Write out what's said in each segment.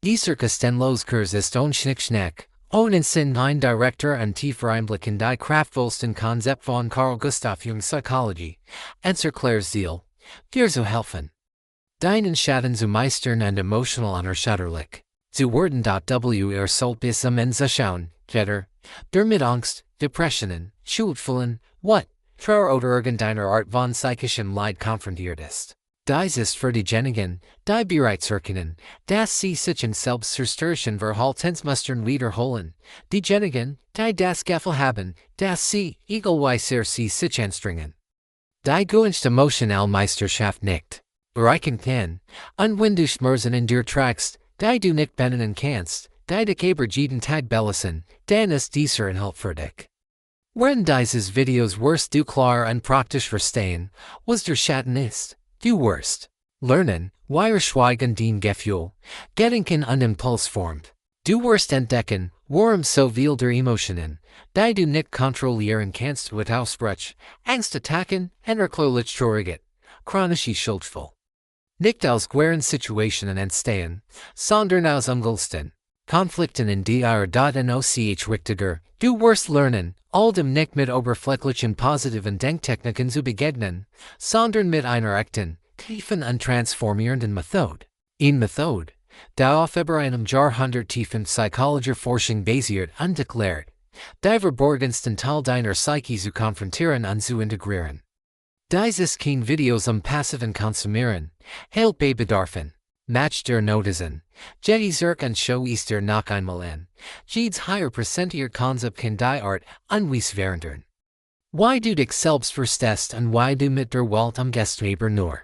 Die circus den los Kurs ist Schnick-Schnack, ohne Sinn ein Director und tiefer Einblick in die kraftvollsten Konzept von Carl Jungs Psychologie, Claire's Ziel, dir zu helfen. Deinen Schatten zu meistern und emotional unerschütterlich zu werden. Sollt bis am Ende schauen, Jetter, der mit Angst, Depressionen, Schuldfüllen, Trauer oder irgendeiner Art von psychischem Leid konfrontiert ist. Dies ist für diejenigen, die bereit zu erkennen, dass sie sich in Selbstzerstörung Verhaltensmustern wiederholen, diejenigen, die das Gefühl haben, dass sie, egalweise sie sich anstrengen. Die gewünschte emotionale Meisterschaft nicht erreichen kann, und wenn du Schmerzen in dir trägst, die du nicht benennen kannst, die dich aber jeden Tag belassen, dann ist dieser Inhalt für dich. Wenn dieses Videos wirst du klar und praktisch verstehen, was der Schatten ist. Du wirst lernen, wie Schweigen den Gefühl, Gedanken und Impuls formt. Du wirst entdecken, warum so viel der Emotionen, die du nicht kontrollieren kannst mit Ausbruch, Angstattacken, unerklärlich traurigkeit, chronische Schuldgefühl. Nicht aus schweren Situationen entstehen, sondern aus Ungunsten, Konflikten in die noch wichtiger. Du wirst lernen, all dem nicht mit oberflächlichen positiven Denktechniken zu begegnen, sondern mit einer echten, tiefen und transformierenden Methode. Methode, die auf über einem Jahrhundert tiefen psychologischer Forschung basiert und erklärt, die verborgensten Teil deiner Psyche zu konfrontieren und zu integrieren. Dies ist kein Videos passiven Konsumieren, hält bei Bedarfen, Match der Notizen, Zirk und Show ist der noch einmal an, jedes higher prozentiger Konzept kann die Art unwies verändern. Why du dich selbst verstehst und why du mit der Welt Gastgeber nur.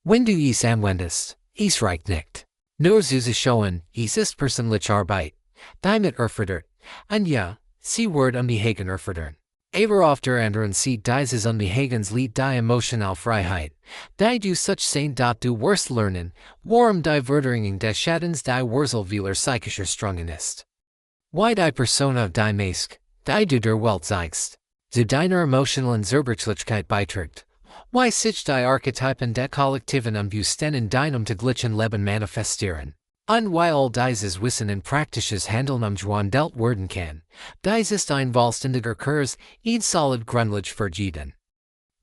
Wenn du anwendest, reicht nicht. Nur zu schauen, ist persönliche Arbeit, die mit erfordert, und ja, sie wird Behagen erfordern. Aber auf der anderen Seite dieses Unbehagens liegt die emotionale Freiheit, die du such sein du wirst lernen, warum die Verdrängung des Schattens die Wurzelweiler psychischer Strungen ist. Why die Persona die Mask, die du der Welt zeigst, zu deiner emotionalen Zerbrechlichkeit beiträgt. Why sich die Archetypen der Kollektiven Bewusstsein in deinem täglichen Leben manifestieren. Und why all dieses Wissen in praktisches Handeln umgewandelt werden kann, dies ist ein vollständiger Kurs, solid Grundlage für jeden.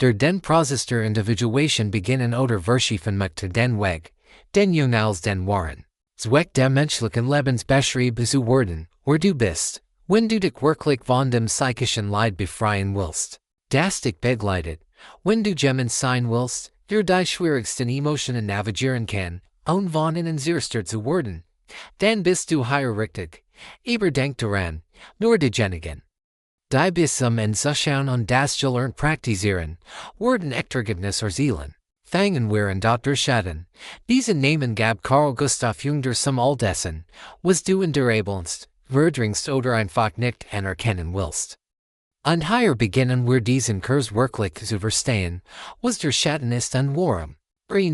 Den Prozess der Individuation beginnen oder verschieben möchte den Weg, den Jung als den Waren. Zweck der menschlichen Lebensbeschrieb zu werden, du bist, wenn du dich wirklich von dem psychischen Leid befreien willst. Das dich begleitet, wenn du jemand sein willst, der die schwierigsten Emotionen navigieren kann, von innen zerstört zu werden, dann bist du hier richtig, aber denk daran, nur diejenigen, die bis am Ende schauen und das gelernt praktizieren, werden Ergebnis erzielen. Fangen wir an der Schatten. Diesen Namen gab Carl Jung der all dessen, was du in der abelst, verdrängst oder einfach nicht anerkennen willst. Und hier beginnen wir diesen Kurs wirklich zu verstehen, was der Schatten ist und warum.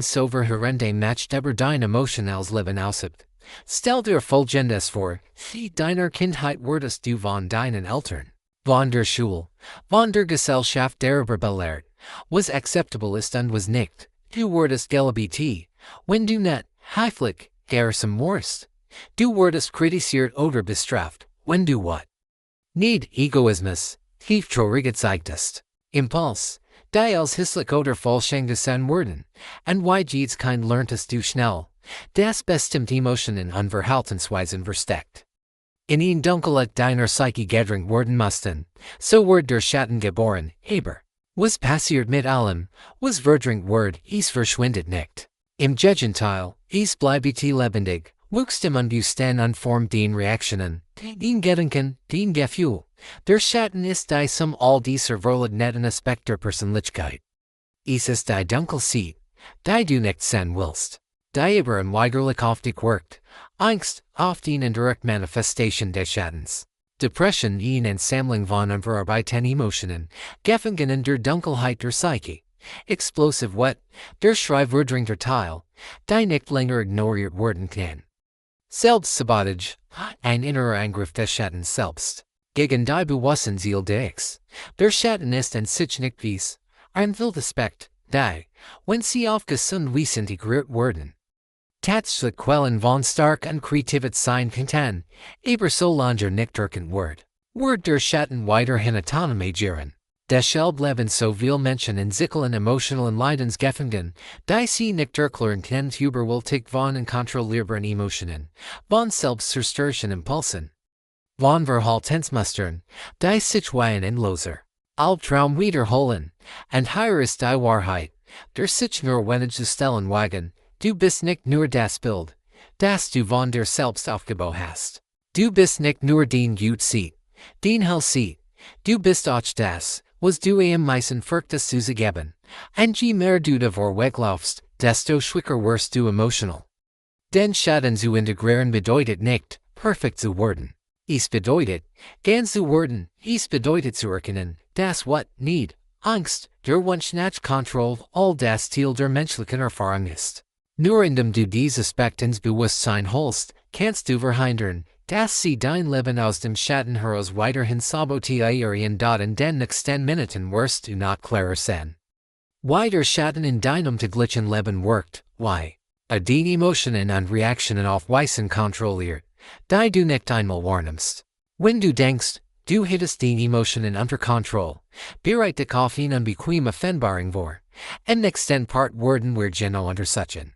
So verheerende Match über dein emotionales Leben ausübt. Stell dir Folgendes vor, wie deiner Kindheit wurdest du von deinen Eltern, von der Schule, von der Gesellschaft darüber belehrt, was akzeptabel ist und was nicht. Du wurdest geliebt, wenn du nicht, heiflich, gehorsam warst. Du wurdest kritisiert oder bestraft, wenn du nicht Egoismus, tieftraurige zeigtest. Impuls, die als hässlich oder falsch angesehen werden, und why jedes kein lerntest du schnell, das bestimmt Emotionen und Verhaltensweisen versteckt. In Dunkelheit deiner Psyche gedrängt werden mussten, so wird der Schatten geboren, aber, was passiert mit allem, was verdrängt wird, verschwindet nicht. Im Gegenteil, bleibt lebendig, wuchst im Unbewussten und formt den Reaktionen, den Gedanken, den Gefühl. Der Schatten ist die all dieser verleidenden Aspekt der Persönlichkeit. Ist die Dunkelheit, die du nicht sehen willst, die aber unweigerlich auf dich wirkt, Angst, auf den indirekt Manifestation des Schattens. Depression Ansammlung von unverarbeiteten Emotionen, Gefangen in der Dunkelheit der Psyche. Explosive der Schreibverdrängter Teil, die nicht länger ignoriert werden kann. Selbstsabotage, ein innerer Angriff des Schattens selbst. Gegen die Bewusstseinsziel des, der Schatten ist ein sich nicht wies, ein wildes Aspekt, die, wenn sie aufgesund wies integriert werden, Tatsächlich Quellen von stark und kreativet sein kann, aber solange nicht durchgehend Word der Schatten weiterhin autonomisieren. Deshalb leben so viele Menschen in sickeren emotionalen Leidensgefangenen, die sie nicht erklären können überwältigt von unkontrollierbaren Emotionen, von selbstzerstörerischen Impulsen. Von Verhaltensmustern, die Situationen in loser Albtraum wiederholen, und hier ist die Wahrheit, der sich nur wenig zu stellen wagen, du bist nicht nur das Bild, das du von dir selbst aufgebaut hast. Du bist nicht nur den gut sieht, den hell sieht, du bist auch das, was du am meisten fürchtest zu geben, und je mehr du davor weglaufst, desto schwieriger wirst du emotional. Den Schatten zu integrieren bedeutet nicht, perfekt zu werden. Es bedeutet, ganz zu werden, es bedeutet zu erkennen, das was Need, Angst, der Wunsch nach Kontrolle, all das Teil der menschlichen Erfahrung ist. Nur indem du diese Aspekt ins Bewusstsein holst, kannst du verhindern, dass sie dein Leben aus dem Schatten heraus weiterhin sabotieren dort in den nächsten Minuten wirst du not klarer sehen. Why der Schatten in deinem täglichen Leben wirkt, why? Den Emotionen und Reaktionen aufweisen kontrolliert, die du nicht einmal wahrnimmst. Wenn du denkst, du hättest den Emotionen unter Kontrolle, bereit dich auf eine unbequeme Vereinbarung vor, und nächsten Part werden wir genau untersuchen.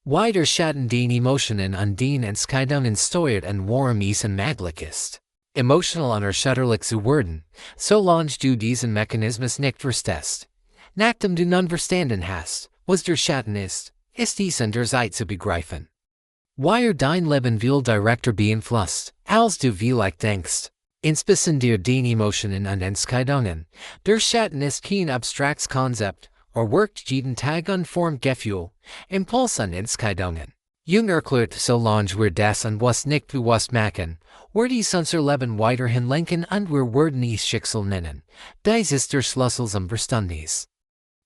Why der Schatten den Emotionen und den Entscheidungen steuert und warum es unmöglich ist, emotional unerschütterlich zu werden, solange du diesen Mechanismus nicht verstehst. Nachdem du nun verstanden hast, was der Schatten ist es an der Zeit zu begreifen. Why dein Leben viel direkter beeinflusst, als du vielleicht denkst. Insbesondere den Emotionen und Entscheidungen. Der Schatten ist kein abstraktes Konzept, wirkt jeden Tag und formt Gefühl, Impuls und Entscheidungen. Jung erklärt, solange wir das und was nicht bewusst machen, wird es unser Leben weiterhin lenken und wir werden es Schicksal nennen. Dies ist der Schlüssel zum Verständnis.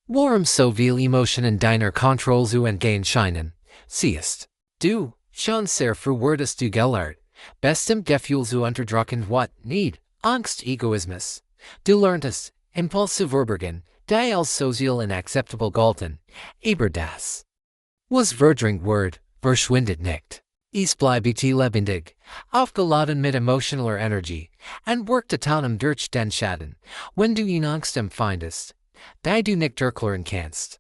Warum so viel Emotionen deiner Kontrolle zu entgehen scheinen, siehst du, schon sehr früh wurdest du gelehrt, bestimmt Gefühl zu unterdrücken what Need, Angst, Egoismus. Du lerntest, Impuls zu verbergen, die als sozial inakzeptabel galten, aber das was verdrängt wird, verschwindet nicht. Es bleibt lebendig, aufgeladen mit emotionaler Energie, und wirkt autonom durch den Schatten, wenn du ihn Angst empfindest, die du nicht erklären kannst.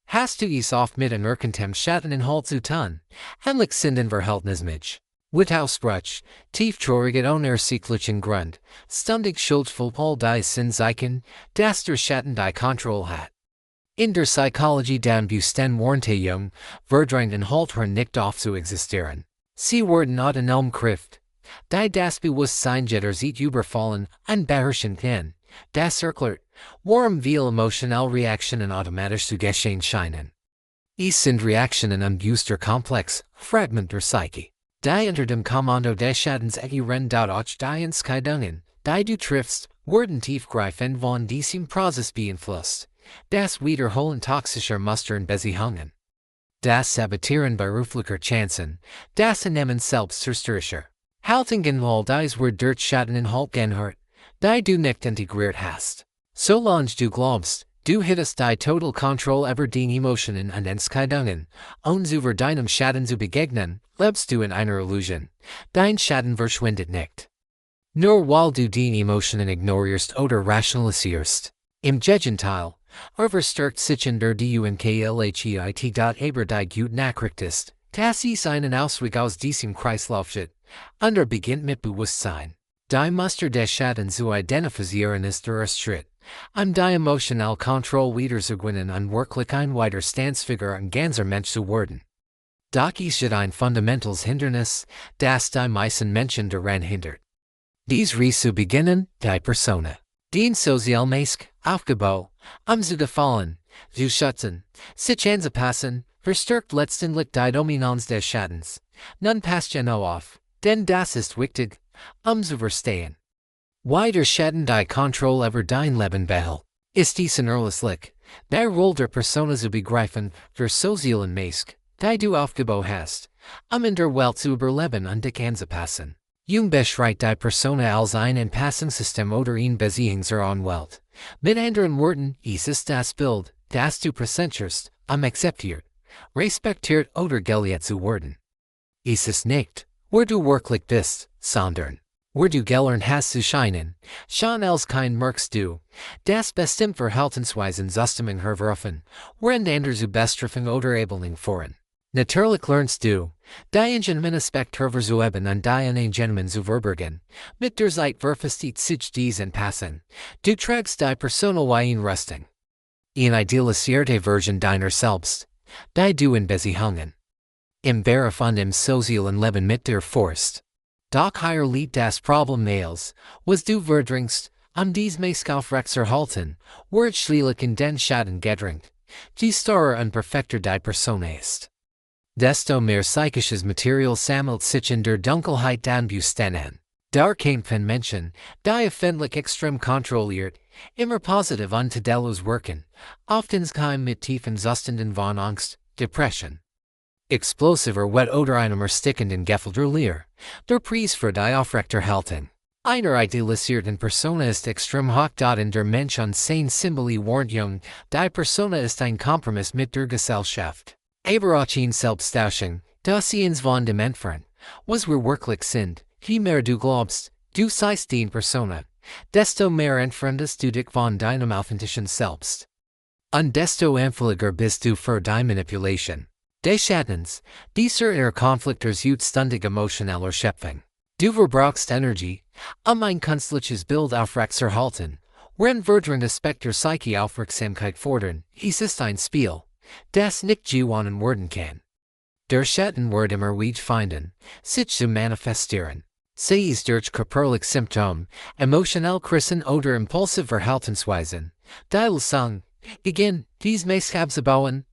Hast du es oft mit unerkanntem Schatten enthält zu tun, ähnlich sind in Verhältnis mit Wutausbruch, tieftraurigen unersichtlichen Grund, ständig schuldvoll all die sind Zeichen, dass der Schatten die Kontrolle hat. In der Psychologie den bewussten warnte Jung, verdrängt enthält nicht auf zu existieren. Sie werden autonom Kraft, die das Bewusstsein jedes überfallen und beherrschen kann, das erklärt, warum viel emotional Reaktionen automatisch zu geschehen scheinen. Es sind Reaktionen unbewusster Komplex, Fragment der Psyche. Die unter dem Kommando des Schattens agieren dort auch die Entscheidungen, die du triffst, werden tiefgreifend von diesem Prozess beeinflusst. Das Wiederholen toxischer Muster und Beziehungen. Das Sabotieren beruflicher Chancen, das Annehmen selbstzerstörerischer Haltungen all dies wird durch Schatten enthält genhört, die du nicht integriert hast. Solange du glaubst, du hättest die total Kontrolle über den Emotionen und Entscheidungen, über deinem Schatten zu begegnen, lebst du in einer Illusion. Dein Schatten verschwindet nicht. Nur weil du den Emotionen ignorierst oder rationalisierst. Im Gegenteil, verstärkt sich in der Unkleit aber die gut nachrichtest, dass es einen Ausweg aus diesem Kreislauf gibt, und beginnt mit Bewusstsein. Die Muster des Schattens zu identifizieren ist der erste Schritt, die emotional Kontrolle wiederzugewinnen und wirklich ein Widerstandsfigur und ganzer Mensch zu werden. Doch es gibt ein fundamentales Hindernis, das die meisten Menschen daran hindert. Dies zu beginnen, die Persona. Den sozialmäßig aufgebaut, zu gefallen, zu schützen, sich anzupassen, verstärkt letztendlich die Dominanz des Schattens. Nun passt genau auf, denn das ist wichtig, zu verstehen. Why der Schatten die Kontrolle über dein Leben behält, ist dies unerlässlich, der Rolle der Persona zu begreifen, der sozialen mäßig, die du aufgebaut hast, in der Welt zu überleben und dich anzupassen. Jung beschreibt die Persona als ein Anpassungssystem oder ein Beziehung zur Welt. Mit anderen Worten, es ist das Bild, das du präsentierst, akzeptiert, respektiert oder geliebt zu werden. Ist es nicht, wer du wirklich bist, sondern wer du gelernt hast zu scheinen, schon als kein merkst du, das bestimmt Verhaltensweisen Zustimmung hervorrufen, während andere zu bestrafen oder abelning voran. Natürlich lernst du, die Genemen Aspekt hervorzuheben und die Genemen zu verbergen, mit der Zeit verfestigt sich diesen passen, du trägst die Personal Rusting. Eine idealisierte Version deiner selbst, die du in Beziehungen, im Beruf und im sozialen Leben mit dir forst. Doch hier liegt das Problem males, was du verdrängst, dies meist aufrechtzuerhalten, wird schwierig in den Schatten gedrängt, die störrer und perfekter die Person ist. Desto mehr psychisches Material sammelt sich in der Dunkelheit den Bewusstsein. Da kämpfen Menschen, die öffentlich extrem kontrolliert, immer positiv und tadellos wirken, oftens keim mit tiefen Zuständen von Angst, Depression. Explosiver wet oder einem erstickenden Gefühl der Leer, der Preis für die Aufrechterhaltung einer idealisierten Persona ist extrem hoch in der Mensch und sein Symboli warnt Jung, die Persona ist ein Kompromiss mit der Gesellschaft. Aber auch in Selbststauschung, das sie ins von dem Entfernt, was wir wirklich sind, je mehr du glaubst, du seist die Persona, desto mehr entfremdest du dich von deinem authentischen Selbst. Und desto anfälliger bist du für die Manipulation des Schattens, dieser Konflikters ständig emotioneller Schöpfung. Du verbrauchst Energie, ein künstliches Bild aufrechtzuerhalten, wenn verdrängt Aspekt der Psyche Aufmerksamkeit fordern, es ist ein Spiel, das nicht gewonnen werden kann. Der Schatten wird immer wieder finden, sich zu manifestieren. Sei es durch körperliche Symptome, emotionell Krisen oder impulsive Verhaltensweisen, die Sang, gegen dies meist abzubauen,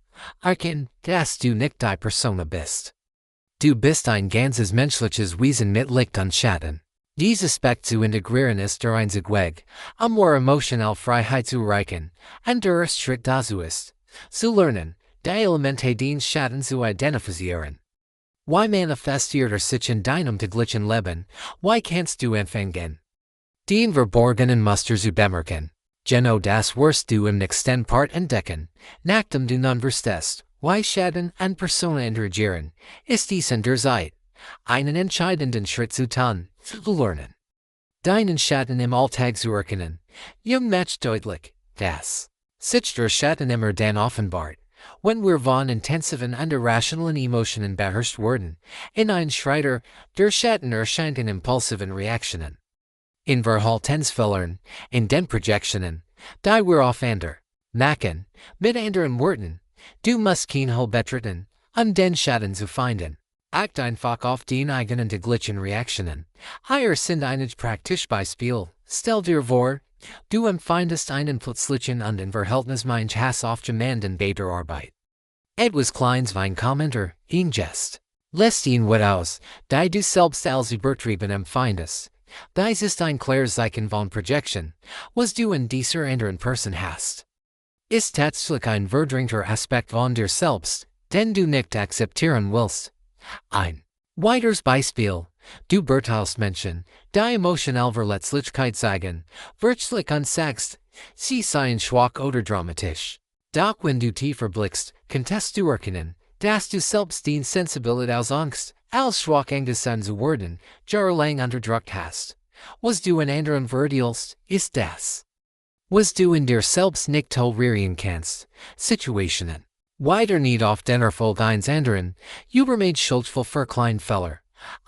erkennen, dass du nicht die Persona bist. Du bist ein ganzes menschliches Wesen mit Licht und Schatten. Dies Aspekt zu integrieren ist der einzige Weg, more emotionell Freiheit zu erreichen, und der erste Schritt dazu ist, zu lernen, die Elemente den Schatten zu identifizieren. Wie manifestiert sich in deinem täglichen Leben, wie kannst du empfangen? Den verborgenen Muster zu bemerken, genau das wirst du im nächsten Part entdecken, nachdem du nun verstehst, wie Schatten und Persona interagieren, ist dies in der Zeit, einen entscheidenden Schritt zu tun, zu lernen. Deinen Schatten im Alltag zu erkennen, Jung macht deutlich, dass sich der Schatten immer dann offenbart, wenn wir von intensiven und irrationalen Emotionen beherrscht werden, in ein Schreiter, der Schatten erscheint in impulsiven Reaktionen. In Verhaltensfehlern, in den Projektionen, die wir aufeinander machen, mit anderen Worten, du musst kein Hol betreten, den Schatten zu finden. Act einfach auf den eigenen täglichen Reaktionen. Hier sind einige praktische Beispiele. Stell dir vor, du empfindest einen plötzlichen und in Verhältnismäßig Hass auf jemanden bei der Arbeit. Etwas Kleines wie ein Kommentar, ein Gest. Lässt ihn wat aus, die du selbst als übertrieben empfindest. Dies ist ein klares Zeichen von Projection, was du in dieser anderen Person hast. Ist tatsächlich ein verdrängter Aspekt von dir selbst, den du nicht akzeptieren willst. Ein weiteres Beispiel, du beurteilst Menschen, die emotionell Verletzlichkeit zeigen, wirklich und sagst, sie seien schwach oder dramatisch. Doch wenn du tiefer blickst, kannst du erkennen, dass du selbst die Sensibilität als Angst, als schwach angesehen zu werden, jahrelang unterdrückt hast. Was du in anderen verurteilst, ist das. Was du in dir selbst nicht tolerieren kannst, Situationen. Weiter nicht auf den Erfolg eines anderen, übermäßig schuldvoll für Kleinfehler,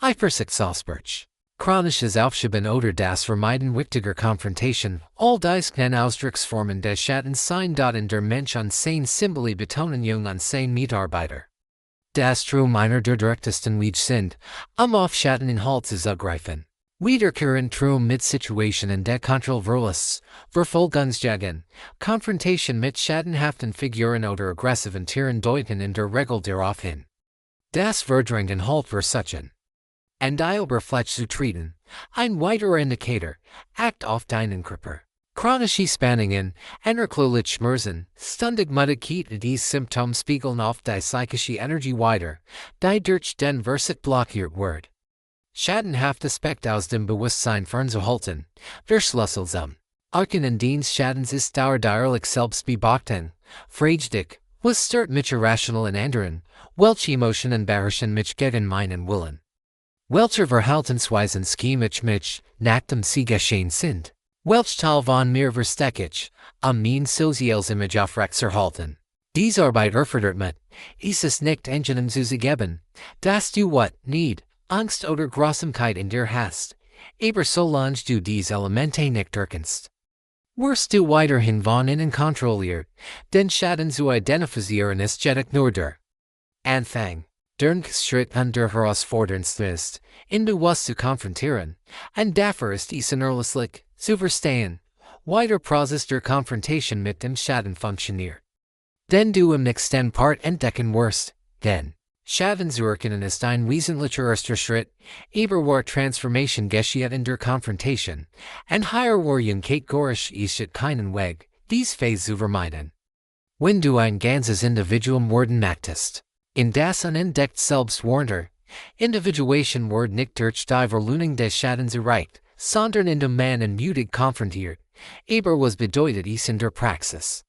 Eifersuchtsausbrüche, chronisches Aufschieben oder das Vermeiden wichtiger Konfrontation, all dies kann Ausdrucksformen des Schattens sein. In der Mensch und sein Symboli betonen Jung und sein Mitarbeiter. Das Strom einer der direktesten Wege sind, auf Schatteninhalt zu zugreifen. Wiederkehren Trum mit Situationen der Kontrollverlusts, Verfolgungsjagden, Konfrontation mit schattenhaften Figuren oder aggressiven Tieren deuten in der Regel darauf hin. Das verdrängt Inhalt versuchen. Und die Oberfläche zu treten, ein weiterer Indikator, act auf deinen Körper. Chronische Spannungen, unerklärliche Schmerzen, Stundigkeit dies Symptom spiegeln auf die psychische Energie weiter, die durch den Versit blockiert wird. Schattenhaft Aspekt aus dem Bewusstsein fernzuhalten, verschlüsselsam. Erkennen des Schattens ist dauerlich Selbstbeobachtung, fragdich, was stört mich irrational in anderen, welche Emotionen beherrschen mich gegen meinen Willen. Welche Verhaltensweisen mich nach dem Sie geschehen sind. Welch Teil von mir verstecke am mein soziales Image aufrechtzuerhalten. Dies Arbeit erfordert mit, es nicht Enginen zuzugeben, dass du what need, Angst oder Grausamkeit in dir hast, aber solange du dies Elemente nicht erkennst. Wirst du weiterhin von innen kontrolliert, den Schatten zu identifizieren ist jedoch nur der Anfang. Der Schritt an der Herausforderndste ist, in du was zu konfrontieren, und dafür ist es unerlässlich, zu verstehen, wie der Prozess der Konfrontation mit dem Schatten funktioniert. Denn du im nächsten Part entdecken wirst, denn Schatten zu erkennen ist ein wesentlicher erster Schritt, aber war Transformation geschieht in der Konfrontation, und hier war kategorisch ist keinen Weg, dies Phase zu vermeiden. Wenn du ein ganzes Individuum werden möchtest, in das unentdeckt selbst warnter, Individuation wird nicht durch die Verlöhnung des Schattens erreicht, sondern indem man ihn mutig konfrontiert, aber was bedeutet es in der Praxis?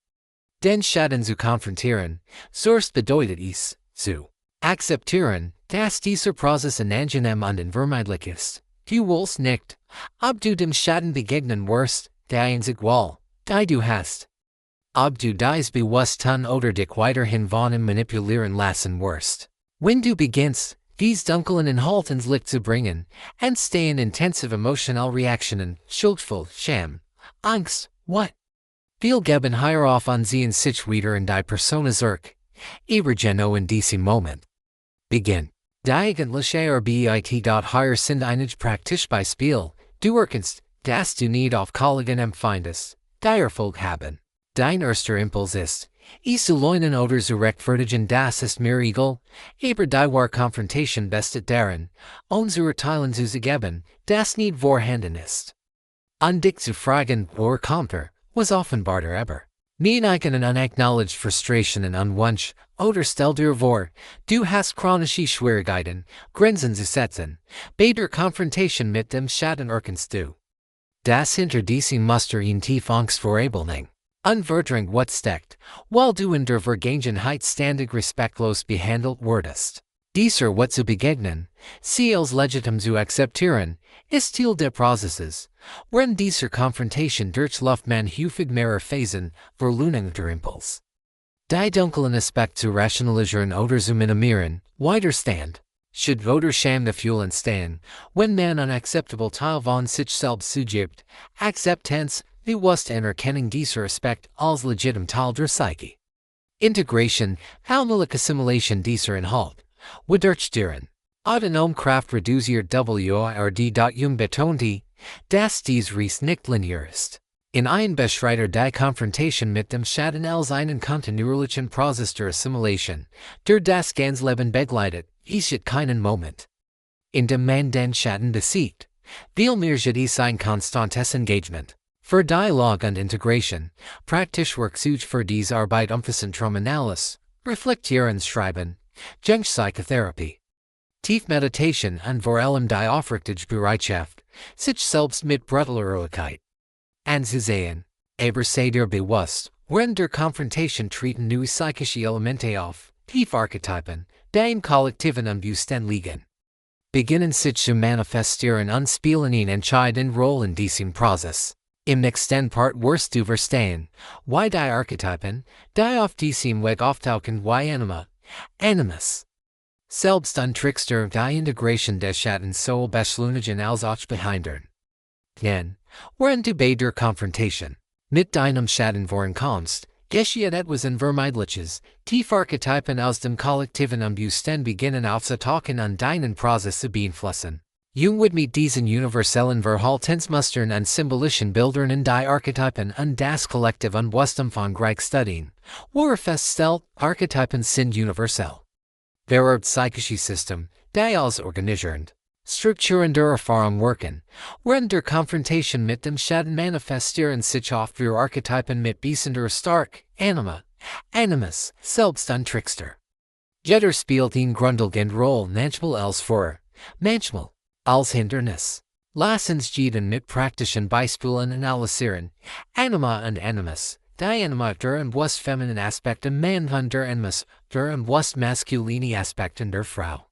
Den Schatten zu konfrontieren, zuerst bedeutet es, zu akzeptieren, dass dieser Prozess angenehm und unvermeidlich ist. Du willst nicht, ob du dem Schatten begegnen wirst, der einzig Wahl, die du hast. Ob du dies bewusst tun oder dich weiterhin von ihm manipulieren lassen wirst. Wenn du beginnst, dies dunklen Inhalt ins Licht zu bringen, entstehen intensive emotional Reaktionen, schuldvoll, Scham, Angst, what? Viel geben hierauf ansehen sich wieder in die Persona zurück, aber genau in diesem Moment. Beginn. Die eigentliche Arbeit hier sind einige praktische Beispiele, du erkennst, dass du nicht auf Kollegen empfindest, die Erfolg haben. Dein erster Impuls ist, es zu leugnen oder zu rechtfertigen, das ist mir egal, aber die wahre Konfrontation besteht darin, unsere Teilen zuzugeben, das nicht vorhanden ist. Und dich zu fragen, woher kommt was offenbarer aber. Mein eigenen unacknowledged Frustrationen und Wunsch, oder stell dir vor, du hast chronische Schwierigkeiten, Grenzen zu setzen, bei der Konfrontation mit dem Schatten erkennst du. Das hinter diesem Muster in tief Angst vor Ablehnung. Unverdrängt what steckt, weil du in der Vergangenheit ständig respektlos behandelt wurdest. Dieser what zu begegnen, sie als legitim zu akzeptieren, ist Teil des Prozesses, wenn dieser Konfrontation durchläuft man häufig mehrere Phasen, Verlöhnung der Impuls. Die dunklen Aspekt zu rationalisieren oder zu minimieren, Widerstand, should oder Schamgefühl entstehen, wenn man unacceptable Teil von sich selbst zugibt, Akzeptanz, bewusst Erkennen dieser Aspekt als legitim Teil der Psyche. Integration, allmähliche Assimilation dieser Inhalt, wodurch deren Autonomkraft reduziert wird. Jung betonte, dass dies Reis nicht linear ist. In ein Beschreiter die Konfrontation mit dem Schatten als einen kontinuierlichen Prozess der Assimilation, der das ganze Leben begleitet, ist keinen Moment. In dem man den Schatten besiegt, vielmehr ist ein konstantes Engagement. Für Dialog und Integration, praktisch Werkzeug für diese Arbeit umfassend Analyse, Reflektieren schreiben, Jungsche-Psychotherapie. Tiefmeditation und vor allem die aufrichtige Bereitschaft, sich selbst mit Brutalehrlichkeit anzusehen, aber sei dir bewusst, wenn der Konfrontation treten neue psychische Elemente auf, Tiefarchetypen, die im kollektiven Unbewussten liegen. Beginnen sich zu manifestieren und spielen eine entscheidende Rolle in diesem Prozess. Im nächsten Part wirst du verstehen, wie die Archetypen, die auf diesem Weg auftauchen wie Animus. Selbst und Trickster die Integration des Schattens so beschleunigen als auch behindern. Denn, wenn du bei der Konfrontation mit deinem Schatten vorankommst, geschieht etwas Unvermeidliches, Tiefarchetypen aus dem kollektiven Unbewussten beginnen aufzutauchen und deinen Prozess zu beeinflussen. Jung wird mit diesen universellen Verhaltensmustern und symbolischen Bildern in die Archetypen und das Kollektiv Unbewusst umfangreich studieren, wo feststellt, Archetypen sind universell. Wer psychische System, die als organisierend, Strukturen der Erfahrung wirken, während der Konfrontation mit dem Schatten manifestieren sich oft für Archetypen mit besonder stark, Animus, Selbst und Trickster. Jeder spielt eine grundlegende Rolle manchmal als Vor, manchmal als Hindernis. Lass uns jeden mit praktischen Beispielen analysieren, Anima und Animus, die Anima der unbewusst feminine Aspekten Mann der Animus, der unbewusst masculine Aspekten der Frau.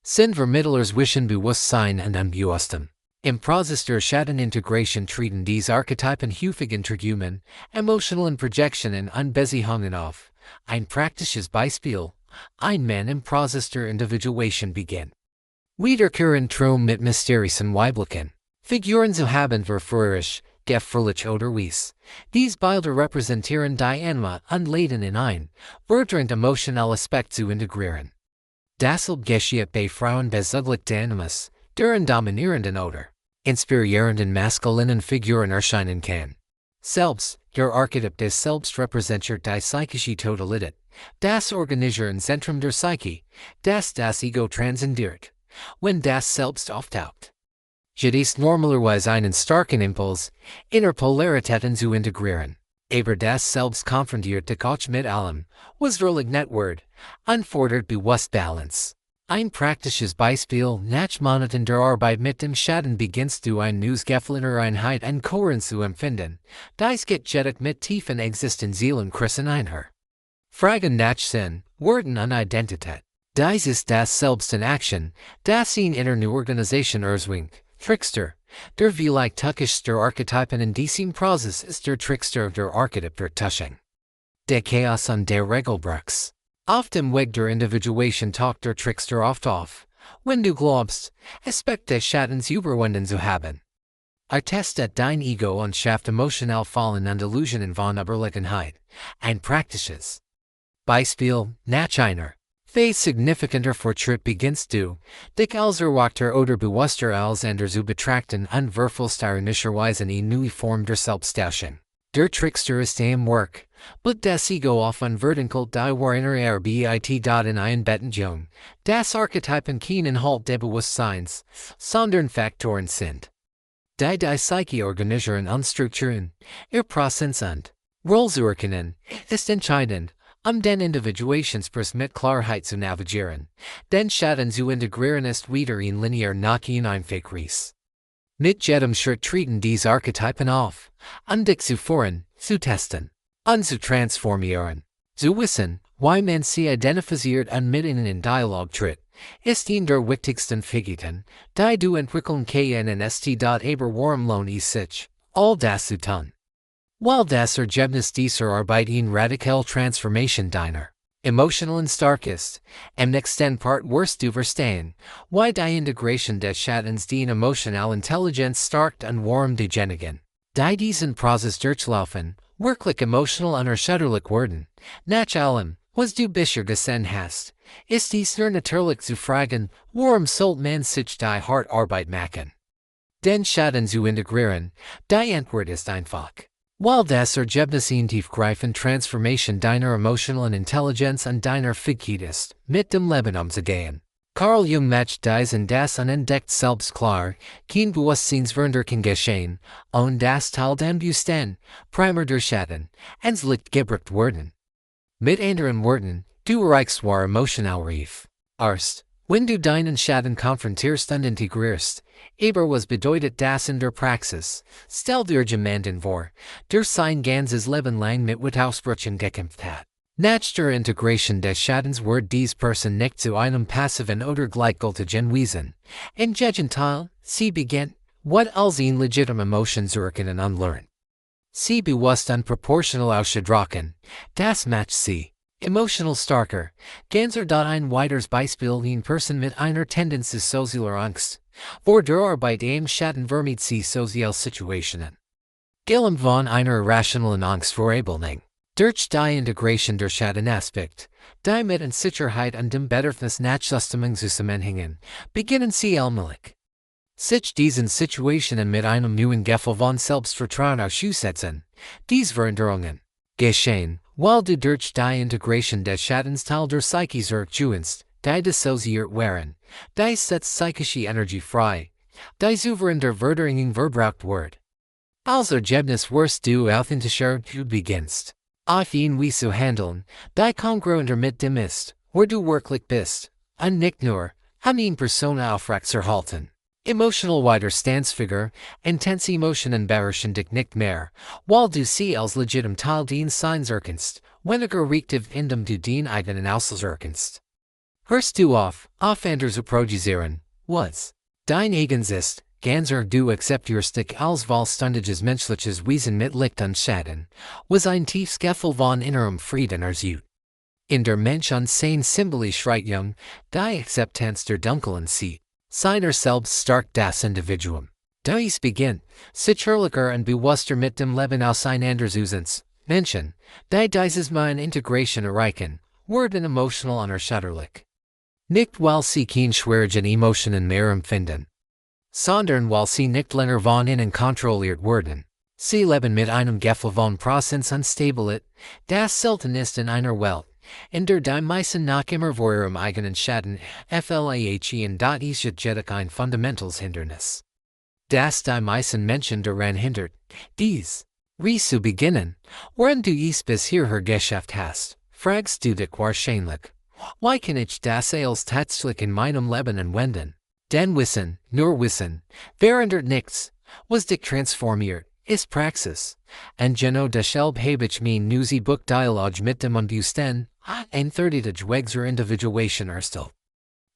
Sind Vermittlers wischen Bewusstsein und unbewusstem. Im Prozess der Schattenintegration treten diese Archetypen häufig interhuman, emotionalen Projektionen und Beziehungen auf. Ein praktisches Beispiel: ein Mann im Prozess der Individuation beginnt. Wiederkehren Traum mit mysterischen weiblichen Figuren zu haben verführerisch, gefährlich oder weiss. Dies Bilder repräsentieren die Anima und laden in ein, verdrängt emotional Aspekt zu integrieren. Dasselbe geschieht bei Frauen bezüglich Animus, deren dominierenden oder inspirierenden maskulinen Figuren erscheinen kann. Selbst, der Archetyp des Selbst repräsentiert die psychische Totalität, das Organisieren Zentrum der Psyche, das Ego transzendiert, wenn das Selbst auftaucht. Jedes normalerweise einen starken Impuls, Interpolaritäten zu integrieren, aber das Selbst konfrontiert dich auch mit allem, was der Netword, unfordert bewusst Balance. Ein praktisches Beispiel: nach Monaten der Arbeit mit dem Schatten beginnst du eine neusgefallene Einheit und Kohärenz zu empfinden, dies geht jedoch mit tiefen existenziellen Krisen einher. Fragen nach Sinn, Worten und Identität. Dies ist das Selbst in Action, das ihn in der Organisation erzwingt. Trickster, der vielleicht tückischste Archetypen in diesem Prozess ist der Trickster der Archetyp der Tuschung. Der Chaos und der Regelbruchs. Auf dem Weg der Individuation taucht der Trickster oft auf, wenn du glaubst, Aspekt des Schattens überwunden zu haben. Testet dein Ego und schafft emotional Fallen und Illusionen von Überlegenheit. Ein praktisches Beispiel: nach einer Phase signifikanter Fortschritt beginnst du, dich als Erwachter oder bewusster als anders zu betrachten und verfühlst ironischerweise eine neue Form der Selbststauschung. Der Trickster ist am Werk, but das Ego auf unverdunkelt die Wahrheit in ein Betten Jung, das Archetypen kein Inhalt des Bewusstseins, sondern Faktoren sind. Die Psyche organisieren und strukturieren, ihr Prozess und Rolle zu erkennen, ist entscheidend, den Individuationsprozess mit Klarheit zu navigieren, den Schatten zu integrieren ist wieder in linear nach in einfach Reis. Mit jedem Schritt treten diese Archetypen auf, dich zu führen, zu testen, und zu transformieren. Zu wissen, wie man sie identifiziert und mit ihnen in Dialog tritt, ist in der wichtigsten Fähigkeiten, die du entwickeln kannst. Aber warum lohnt es sich, all das zu tun? Weil das Ergebnis dieser Arbeit in radikal Transformation deiner emotionalen stark ist, am nächsten Part wirst du verstehen, wie die Integration des Schattens die emotional Intelligenz starkt und warum diejenigen, die diesen Prozess durchlaufen, wirklich emotional unerschütterlich werden. Nach allem, was du bisher gesehen hast, ist dies nur natürlich zu fragen, warum sollte man sich die harte Arbeit machen? Den Schatten zu integrieren, die Antwort ist einfach. Weil das Ergebnis in tiefgreifend Transformation deiner emotionalen Intelligenz und deiner Fähigkeit ist, mit dem Leben umzugehen. Carl Jung macht dies in das unentdeckt Selbst klar, kein Bewusstseinsveränderung geschehen, und das Teil dem Bewusstsein, Primer der Schatten, ans Licht gebracht werden. Mit anderen Worten, du erreichst war emotional reif. Erst, wenn du deinen Schatten konfrontierst und integrierst, aber was bedeutet das in der Praxis? Stell dir jemanden vor, der sein ganzes Leben lang mit Wutausbrüchen gekämpft hat. Nach der Integration des Schattens wird diese Person nicht zu einem passiven oder gleichgültigen Wesen. Im Gegenteil, sie beginnt, what als ihn legitime Emotionen zu erkennen und lernen. Sie bewusst und proportional auszudrücken, das macht sie emotional starker, ganzer ein weiteres Beispiel in Person mit einer Tendenz zu sozialer Angst, vor der Arbeit am Schatten vermied sie soziale Situationen. Gillen von einer irrationalen Angst vor Ablehnung. Durch die Integration der Schattenaspekt, die mit Unsicherheit und dem Bedürfnis nach Zustimmung zusammenhängen, beginnen sie allmählich. Sich diesen Situationen mit einem neuen Gefühl von Selbstvertrauen auszusetzen, dies Veränderungen geschehen, weil du durch die Integration des Schattens Teil der Psyche zurückgehst, die dissoziiert waren, die setzt psychische Energie frei, die souverän der Verdrängung verbraucht wird. Als Ergebnis wirst du authentischer du beginnst, auf ihn wie zu handeln, die kongruenter mit dem ist, wo du wirklich bist, und nicht nur, ihn Persona aufrecht zu erhalten. Emotional Widerstandsfigure, intense Emotion embarraschen dich nicht mehr, weil du sie als legitim Teil deines Seins erkennst, weniger reaktiv indem du den eigenen Auslöser erkennst. Hörst du auf anders zu projisieren, was dein eigens ist, ganzer du akzeptierst dich als vollständiges menschliches Wesen mit Licht und Schatten, was ein tiefes Gefühl von innerem Frieden erzeugt. In der Mensch an sein symbolisch schreit Jung, die Akzeptanz der Dunklen sieht. Seiner selbst stark das Individuum. Dies beginnt, sich ehrlicher und bewusster mit dem Leben auseinanderzusetzen, Menschen, die dieses Mal in Integration erreichen, werden emotional unerschütterlich. Nicht weil sie keine schwierigen Emotionen mehr empfinden, sondern weil sie nicht länger von innen kontrolliert werden. Sie leben mit einem Gefühl von Präsenz und Stabilität, das selten ist in einer Welt, in der die meisten nach immer vor ihrem eigenen Schatten flahen und ist jedoch ein fundamentals Hindernis. Das die meisten Menschen daran hindert, dies zu beginnen, während du es bis hierher geschafft hast, fragst du dich wahrscheinlich, wie kann ich das als tatsächlich in meinem Leben anwenden? Denn Wissen, nur Wissen, verändert nichts, was dich transformiert, ist Praxis, und genau deshalb habe ich mein neues Buch Dialogue mit dem unbewussten, enthält Weg zur Individuation erstellt.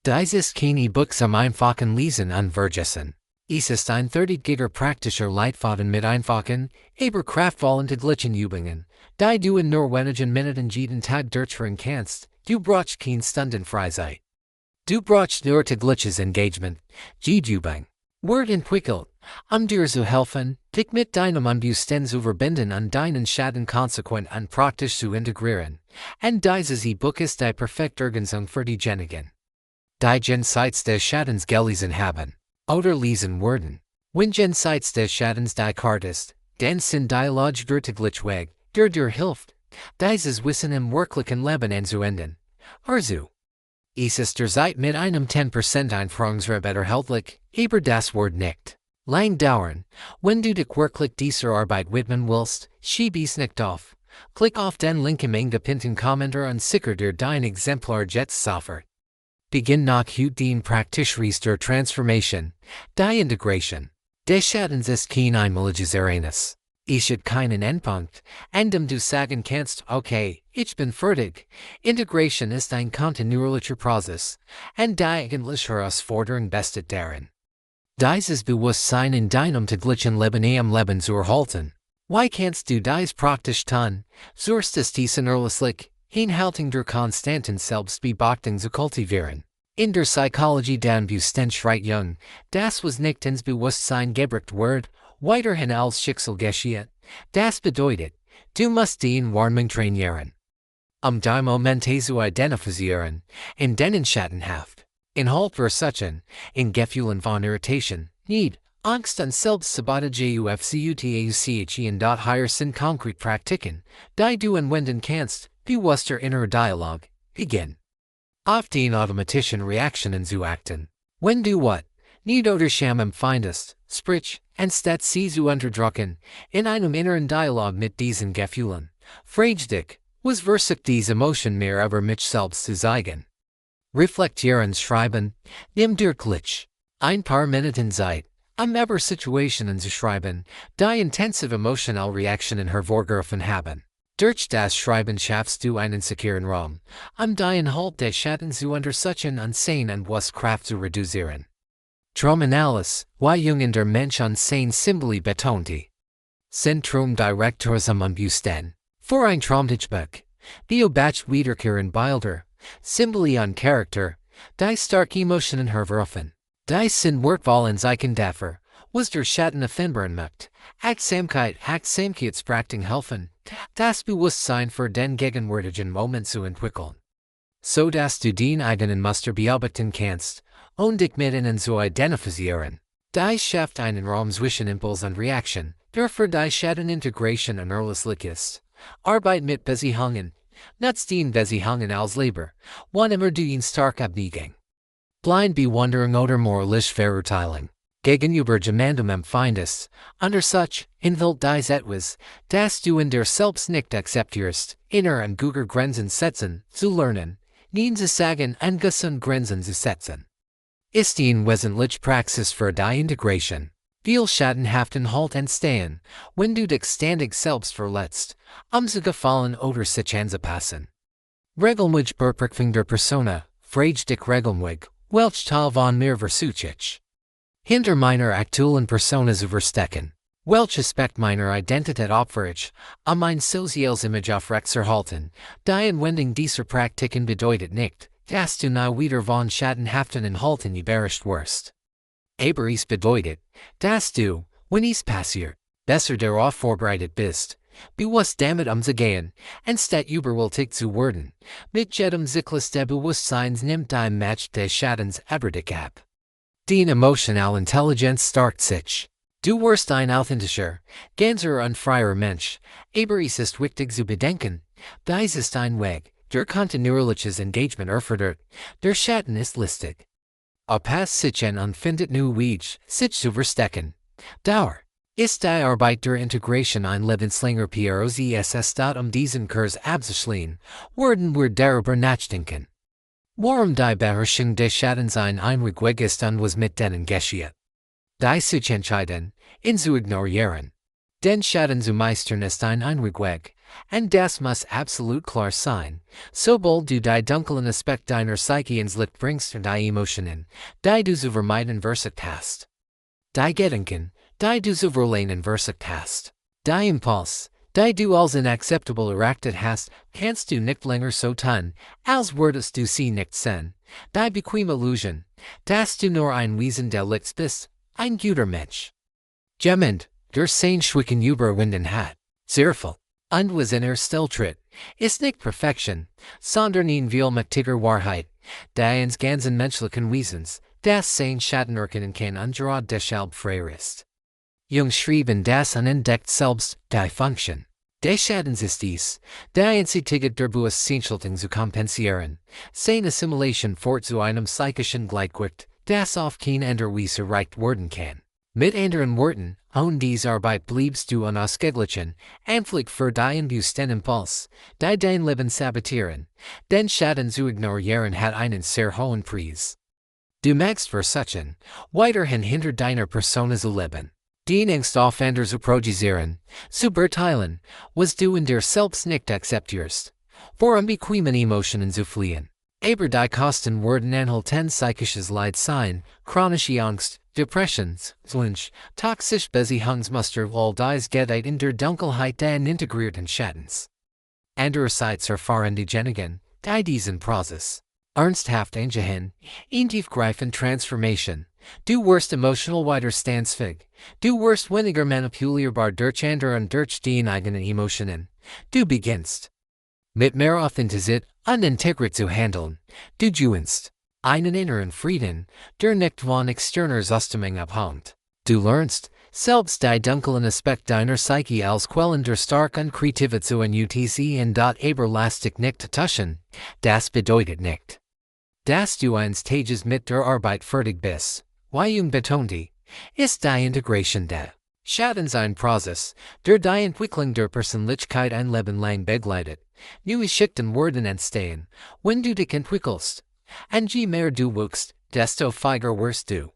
Dies ist kein E-Book zum einfachen Lesen und Vergessen. Es ist ein 30-giger praktischer Leitfaden mit einfachen, aber kraftvollen täglichen Übungen, die du in nur wenigen Minuten jeden Tag durchführen kannst. Du brauchst keine Stundenfreizeit. Du brauchst nur tägliches Engagement, Übung. Word entwickelt, dir zu helfen, dich mit deinem Unbewussten zu verbinden und deinen Schatten konsequent und praktisch zu integrieren. Und dieses E-Book ist die perfekte Ergänzung für diejenigen, die jenseits des Schattens gelesen haben, oder lesen werden. Wenn jenseits des Schattens die Karte ist, dann sind Dialoge der tägliche Weg, der dir hilft, dieses Wissen im wirklichen Leben anzuwenden. Also, es ist derzeit mit einem 10% Einführungsrabatt erhältlich, aber das Wort nicht lang dauern. Wenn du dich wirklich dieser Arbeit widmen willst, schieb es nicht auf. Klick auf den Link im eingepinnten Kommentar und sichere dir dein Exemplar jetzt sofort. Beginn nach den praktisch der Transformation, die Integration. Des Schattens ist kein einmaliges Ereignis. Es hat keinen Endpunkt, an dem du sagen kannst, okay, ich bin fertig. Integration ist ein kontinuierlicher Prozess, und die eigentliche Herausforderung besteht darin, dieses Bewusstsein in deinem täglichen Leben am Leben zu erhalten. Wie kannst du dies praktisch tun? Sourst es diesen ehrlich, Hinhaltung der konstanten Selbstbeobachtung zu kultivieren. In der Psychologie den Bewusstsein schreit Jung, das was nicht ins Bewusstsein gebracht wird, weiterhin als Schicksal geschieht. Das bedeutet, du musst den Wahrnehmung trainieren. Die Momente zu identifizieren, in denen Schattenhaft, Inhalt Versuchen, in Gefühlen von Irritation, Need, Angst und Selbstsabotage aufzuchen und higher sind konkret Praktiken, die du anwenden kannst, bewusster innerer Dialog, beginn. Auf den automatischen Reaktionen zu achten. Wenn du nicht oder Scham empfindest, sprich, anstatt sie zu unterdrücken, in einem inneren Dialog mit diesen Gefühlen, frag dich, was versucht diese Emotion mehr über mich selbst zu zeigen? Reflektieren schreiben, nimm dir gleich ein paar Minuten Zeit, über Situationen zu schreiben, die intensive emotional Reaktionen hervorgerufen haben. Durch das Schreiben schaffst du einen sicheren Raum, die Inhalt des Schattens zu untersuchen und sehen und was Kraft zu reduzieren. Drum alles, wie Jung in der Mensch an sein Symboli betonte. Zentrum Directors am Unbewussten. Für ein Traumtischbuch. Beobacht wiederkehren Bilder, Symboli an Charakter, die stark Emotionen hervorrufen. Die sind wertvoll Zeichen dafür, was der Schatten offenbaren macht. Achtsamkeitspraxen helfen, das Bewusstsein für den gegenwärtigen Moment zu entwickeln. So dass du den eigenen Muster beobachten kannst, und dich mit ihnen zu identifizieren. Dies schafft einen Raum zwischen Impuls und Reaktion, der für die Schatten-Integration unerlässlich ist. Arbeit mit Beziehungen, nutzt den Beziehungen als Leber, wann immer du ihn stark abniegen. Blind Bewunderung oder moralisch Verurteilung. Gegenüber jemandem empfindest, under such, enthält dies etwas, das du in dir selbst nicht akzeptierst, inner und guter Grenzen setzen, zu lernen, nie zu sagen und gesunde Grenzen zu setzen. Ist een wesentlich praxis für die Integration. Viel Schattenhaften halt entstehen, wenn du dich ständig selbst verletzt, zu gefallen oder sich anzupassen. Regelmäßig Berücksichtigung der Persona, frage dich regelmäßig, welch Teil von mir versuche. Hinter meiner aktuellen Persona zu verstecken. Welch Aspekt meiner Identität opfere ich, mein soziales Image aufrechtzuerhalten, die Anwendung dieser Praktiken bedeutet nicht, dass du nie wieder von Schattenhaften Inhalten überrascht wirst. Aber es bedeutet, dass du, wenn es passiert, besser darauf vorbereitet bist, bewusst damit umzugehen, anstatt überwältigt zu werden. Mit jedem Zyklus des Bewusstseins nimmt die Macht des Schattens über dich ab. Deine emotionale Intelligenz stärkt sich. Du wirst ein authentischer, ganzer und freier Mensch, aber es ist wichtig zu bedenken, dies ist ein Weg, der kontinuierliches Engagement erfordert, der Schatten ist listig. Pass sich und findet nu Wege, sich zu verstecken. Dauer. Ist die Arbeit der Integration ein lebenslanger Prozess, diesen Kurs abzuschließen, werden wir darüber nachdenken. Warum die Beherrschung des Schattens ein Weg ist und was mit denen geschieht. Die sich entscheiden, ihn zu ignorieren. Den Schatten zu meistern ist ein Weg, und das muss absolut klar sein, sobald du die dunklen Aspekt deiner Psyche ins Licht bringst und die Emotionen, die du zu vermeiden versucht hast. Die Gedanken, die du zu verlehnen versucht hast. Die Impuls, die du als inakzeptabel erachtet hast, kannst du nicht länger so tun, als würdest du sie nicht sehen. Die bequeme Illusion, dass du nur ein Wesen der Lichts bist, ein guter Mensch. Jemand, der sein Schwicken überwinden hat. Sehr und was in Stilltritt, ist nicht Perfektion, sondern ein vielmächtiger Wahrheit, die ins ganzen menschlichen Wesens, das sein Schatten erkennen kann und gerade deshalb frei ist. Jung schrieben das unentdeckt selbst, die Funktion. Des Schattens ist dies, die einzige der Bewusstseinschaltung zu kompensieren, seine Assimilation fort zu einem psychischen Gleichgewicht, das auf kein anderer Weise erreicht werden kann. Mit anderen Worten, diese Arbeit bleibst du unausgeglichen, anfällig für deinen bewussten Impuls, die dein Leben sabotieren, den Schatten zu ignorieren hat einen sehr hohen Preis. Du magst versuchen, weiterhin hinter deiner Persona zu leben, den Ängste auf andere zu projizieren, zu beurteilen, was du in dir selbst nicht akzeptierst, vor unbequemen Emotionen zu fliehen. Aber die Kosten werden enthalten psychisches Leid sein, chronische Angst, Depressions, Wünsche, toxische Beziehungsmuster, all dies gedeiht in der Dunkelheit den integrierten Schattens. Andererseits erfahren diejenigen, die diesen Prozess ernsthaft angehen, in tiefgreifende Transformation. Du wirst emotional widerstandsfähig, du wirst weniger manipulierbar durch andere und durch deine eigenen Emotionen. Du beginnst mit mehr Authentizität und Integrität zu handeln. Du gewinnst einen inneren Frieden, der nicht von externer Zustimmung abhängt. Du lernst, selbst die dunklen Aspekt deiner Psyche als Quellen der starken Kreativität zu nutzen und aber lastig nicht zu tuschen. Das bedeutet nicht, dass du eines Tages mit der Arbeit fertig bist. Wie Jung betonte, ist die Integration der Schattens ein Prozess, der die Entwicklung der Persönlichkeit ein Leben lang begleitet. Neue Schichten werden entstehen, wenn du dich entwickelst. Und je mehr du wuchst, desto feiger wirst du.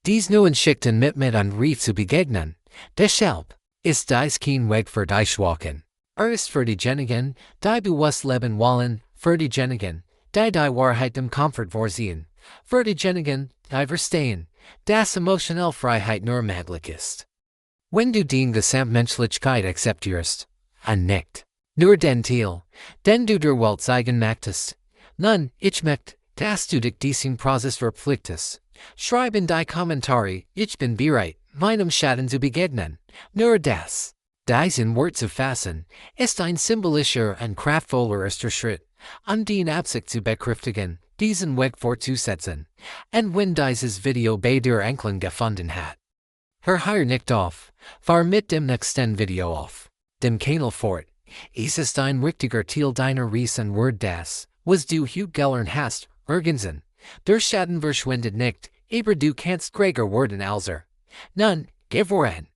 Dies neuen Schichten mit und Rief zu begegnen, deshalb ist dies kein Weg für die Schwachen. Ist für diejenigen, die bewusst leben wollen, für diejenigen, die Wahrheit im Komfort vorsehen, für diejenigen, die verstehen, dass emotionelle Freiheit nur möglich ist. Wenn du die Gesamtmenschlichkeit akzeptierst, und nicht nur den Teil, den du der Welt zeigen möchtest, nun, ich möchte, dass du dich diesem Prozess verpflichtest. Schreib in die Kommentare, ich bin bereit, meinem Schatten zu begegnen. Nur das. Diesen Wort zu fassen, ist ein symbolischer und kraftvoller erster Schritt, den Absicht zu bekräftigen, diesen Weg fortzusetzen. Und wenn dieses Video bei dir Anklang gefunden hat, hör hier nicht auf, fahr mit dem nächsten Video auf. Dem Kanal fort. Es ist ein richtiger Teil deiner Reise Word das, was du gelernt hast, ergänzen. Der Schatten verschwindet nicht, aber du kannst greger werden als Nun, geh voran.